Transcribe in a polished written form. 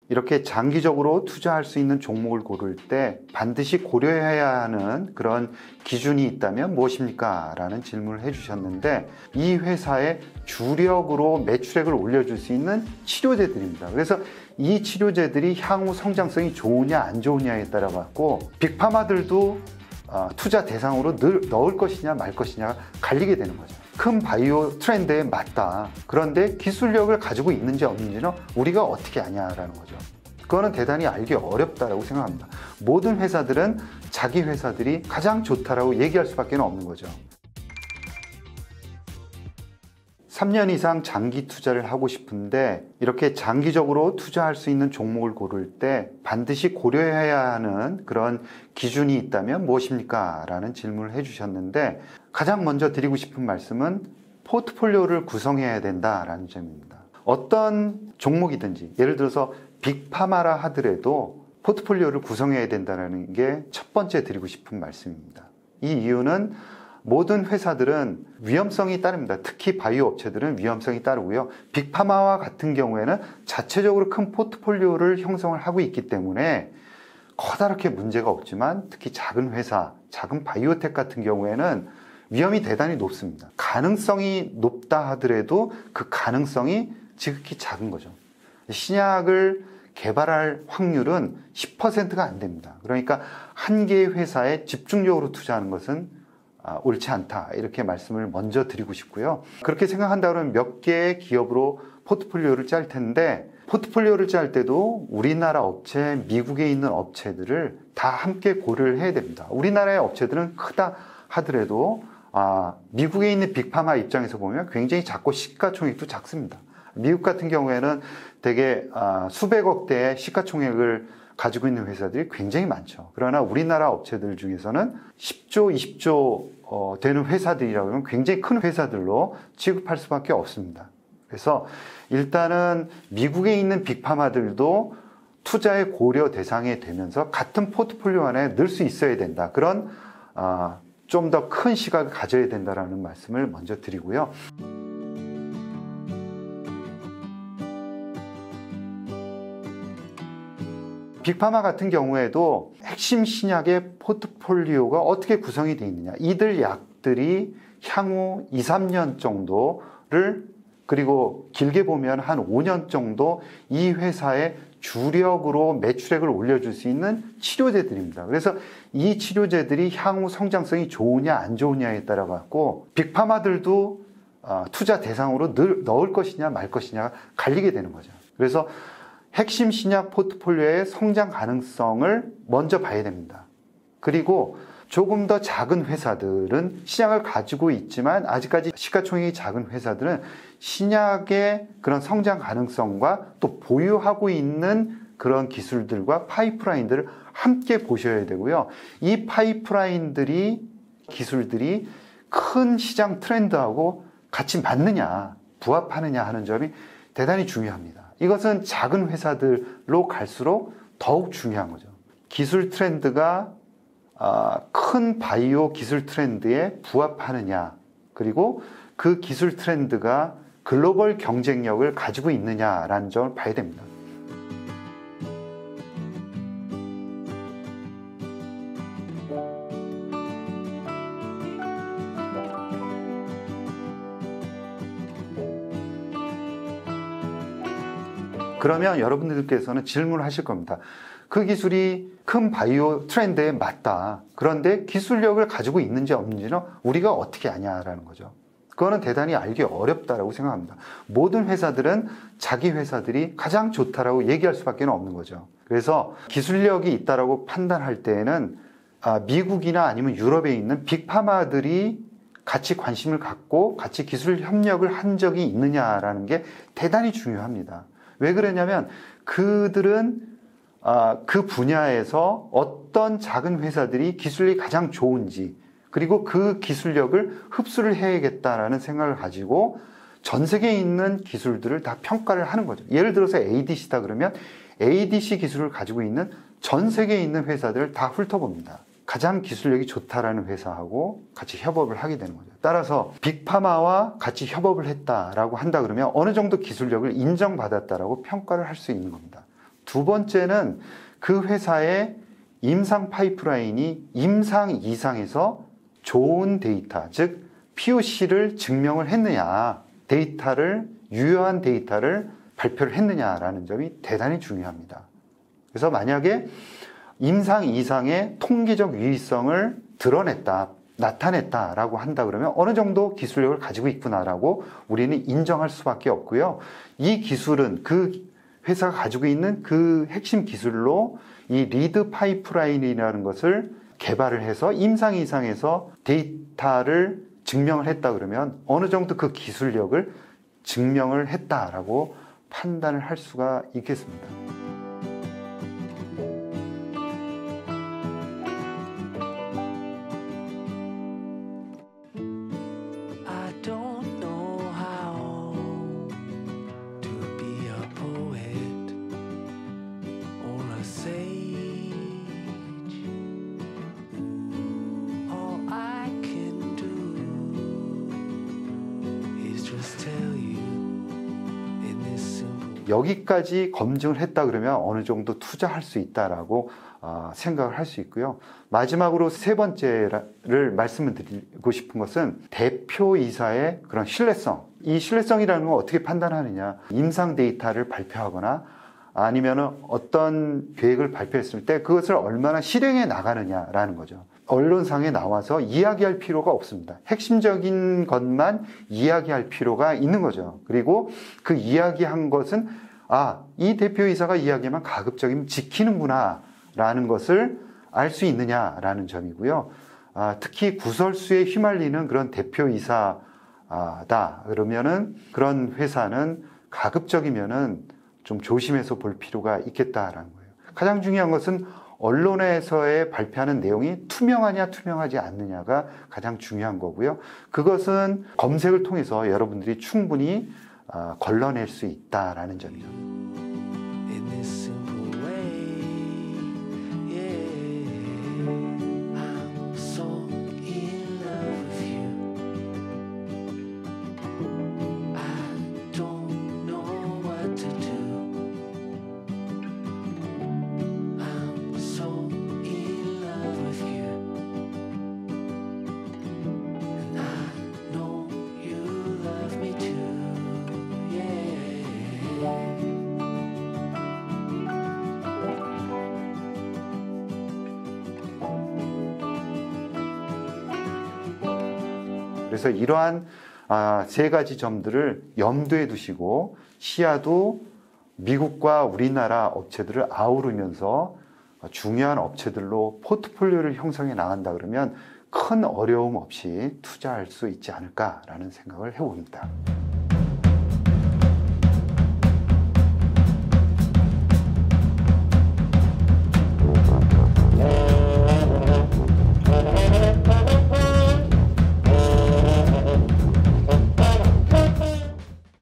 이렇게 장기적으로 투자할 수 있는 종목을 고를 때 반드시 고려해야 하는 그런 기준이 있다면 무엇입니까? 라는 질문을 해주셨는데, 이 회사의 주력으로 매출액을 올려줄 수 있는 치료제들입니다. 그래서 이 치료제들이 향후 성장성이 좋으냐 안 좋으냐에 따라 갖고 빅파마들도 투자 대상으로 넣을 것이냐 말 것이냐가 갈리게 되는 거죠. 큰 바이오 트렌드에 맞다. 그런데 기술력을 가지고 있는지 없는지는 우리가 어떻게 아냐라는 거죠. 그거는 대단히 알기 어렵다라고 생각합니다. 모든 회사들은 자기 회사들이 가장 좋다라고 얘기할 수밖에 없는 거죠. 3년 이상 장기 투자를 하고 싶은데 이렇게 장기적으로 투자할 수 있는 종목을 고를 때 반드시 고려해야 하는 그런 기준이 있다면 무엇입니까? 라는 질문을 해주셨는데, 가장 먼저 드리고 싶은 말씀은 포트폴리오를 구성해야 된다라는 점입니다. 어떤 종목이든지, 예를 들어서 빅파마라 하더라도 포트폴리오를 구성해야 된다는 게 첫 번째 드리고 싶은 말씀입니다. 이 이유는 모든 회사들은 위험성이 따릅니다. 특히 바이오 업체들은 위험성이 따르고요. 빅파마와 같은 경우에는 자체적으로 큰 포트폴리오를 형성을 하고 있기 때문에 커다랗게 문제가 없지만, 특히 작은 회사, 작은 바이오텍 같은 경우에는 위험이 대단히 높습니다. 가능성이 높다 하더라도 그 가능성이 지극히 작은 거죠. 신약을 개발할 확률은 10%가 안 됩니다. 그러니까 한 개의 회사에 집중적으로 투자하는 것은 옳지 않다, 이렇게 말씀을 먼저 드리고 싶고요. 그렇게 생각한다면 몇 개의 기업으로 포트폴리오를 짤 텐데, 포트폴리오를 짤 때도 우리나라 업체, 미국에 있는 업체들을 다 함께 고려를 해야 됩니다. 우리나라의 업체들은 크다 하더라도 미국에 있는 빅파마 입장에서 보면 굉장히 작고 시가총액도 작습니다. 미국 같은 경우에는 되게 수백억 대의 시가총액을 가지고 있는 회사들이 굉장히 많죠. 그러나 우리나라 업체들 중에서는 10조, 20조 되는 회사들이라고 하면 굉장히 큰 회사들로 취급할 수밖에 없습니다. 그래서 일단은 미국에 있는 빅파마들도 투자의 고려 대상이 되면서 같은 포트폴리오 안에 넣을 수 있어야 된다. 그런 좀 더 큰 시각을 가져야 된다라는 말씀을 먼저 드리고요. 빅파마 같은 경우에도 핵심 신약의 포트폴리오가 어떻게 구성이 되어 있느냐. 이들 약들이 향후 2, 3년 정도를, 그리고 길게 보면 한 5년 정도 이 회사의 주력으로 매출액을 올려줄 수 있는 치료제들입니다. 그래서 이 치료제들이 향후 성장성이 좋으냐 안 좋으냐에 따라 갖고 빅파마들도 투자 대상으로 넣을 것이냐 말 것이냐가 갈리게 되는 거죠. 그래서 핵심 신약 포트폴리오의 성장 가능성을 먼저 봐야 됩니다. 그리고 조금 더 작은 회사들은 신약을 가지고 있지만 아직까지 시가총액이 작은 회사들은 신약의 그런 성장 가능성과 또 보유하고 있는 그런 기술들과 파이프라인들을 함께 보셔야 되고요. 이 파이프라인들이, 기술들이 큰 시장 트렌드하고 같이 맞느냐, 부합하느냐 하는 점이 대단히 중요합니다. 이것은 작은 회사들로 갈수록 더욱 중요한 거죠. 기술 트렌드가 큰 바이오 기술 트렌드에 부합하느냐, 그리고 그 기술 트렌드가 글로벌 경쟁력을 가지고 있느냐라는 점을 봐야 됩니다. 그러면 여러분들께서는 질문을 하실 겁니다. 그 기술이 큰 바이오 트렌드에 맞다. 그런데 기술력을 가지고 있는지 없는지는 우리가 어떻게 아냐라는 거죠. 그거는 대단히 알기 어렵다라고 생각합니다. 모든 회사들은 자기 회사들이 가장 좋다라고 얘기할 수밖에 없는 거죠. 그래서 기술력이 있다라고 판단할 때에는 미국이나 아니면 유럽에 있는 빅파마들이 같이 관심을 갖고 같이 기술 협력을 한 적이 있느냐라는 게 대단히 중요합니다. 왜 그러냐면 그들은 그 분야에서 어떤 작은 회사들이 기술이 가장 좋은지, 그리고 그 기술력을 흡수를 해야겠다라는 생각을 가지고 전 세계에 있는 기술들을 다 평가를 하는 거죠. 예를 들어서 ADC다 그러면 ADC 기술을 가지고 있는 전 세계에 있는 회사들을 다 훑어봅니다. 가장 기술력이 좋다라는 회사하고 같이 협업을 하게 되는 거죠. 따라서 빅파마와 같이 협업을 했다라고 한다 그러면 어느 정도 기술력을 인정받았다라고 평가를 할 수 있는 겁니다. 두 번째는 그 회사의 임상 파이프라인이 임상 이상에서 좋은 데이터, 즉 POC를 증명을 했느냐, 유효한 데이터를 발표를 했느냐라는 점이 대단히 중요합니다. 그래서 만약에 임상 이상의 통계적 유의성을 나타냈다라고 한다 그러면 어느 정도 기술력을 가지고 있구나라고 우리는 인정할 수밖에 없고요. 이 기술은 그 회사가 가지고 있는 그 핵심 기술로 이 리드 파이프라인이라는 것을 개발을 해서 임상 이상에서 데이터를 증명을 했다 그러면 어느 정도 그 기술력을 증명을 했다라고 판단을 할 수가 있겠습니다. 여기까지 검증을 했다 그러면 어느 정도 투자할 수 있다라고 생각을 할 수 있고요. 마지막으로 세 번째를 말씀을 드리고 싶은 것은 대표이사의 그런 신뢰성. 이 신뢰성이라는 건 어떻게 판단하느냐. 임상 데이터를 발표하거나 아니면 어떤 계획을 발표했을 때 그것을 얼마나 실행해 나가느냐라는 거죠. 언론상에 나와서 이야기할 필요가 없습니다. 핵심적인 것만 이야기할 필요가 있는 거죠. 그리고 그 이야기한 것은 이 대표이사가 이야기하면 가급적이면 지키는구나 라는 것을 알 수 있느냐라는 점이고요. 특히 구설수에 휘말리는 그런 대표이사다 그러면은 그런 회사는 가급적이면은 좀 조심해서 볼 필요가 있겠다라는 거예요. 가장 중요한 것은 언론에서의 발표하는 내용이 투명하냐 투명하지 않느냐가 가장 중요한 거고요. 그것은 검색을 통해서 여러분들이 충분히 걸러낼 수 있다라는 점이죠. 그래서 이러한 세 가지 점들을 염두에 두시고 시야도 미국과 우리나라 업체들을 아우르면서 중요한 업체들로 포트폴리오를 형성해 나간다 그러면 큰 어려움 없이 투자할 수 있지 않을까라는 생각을 해봅니다.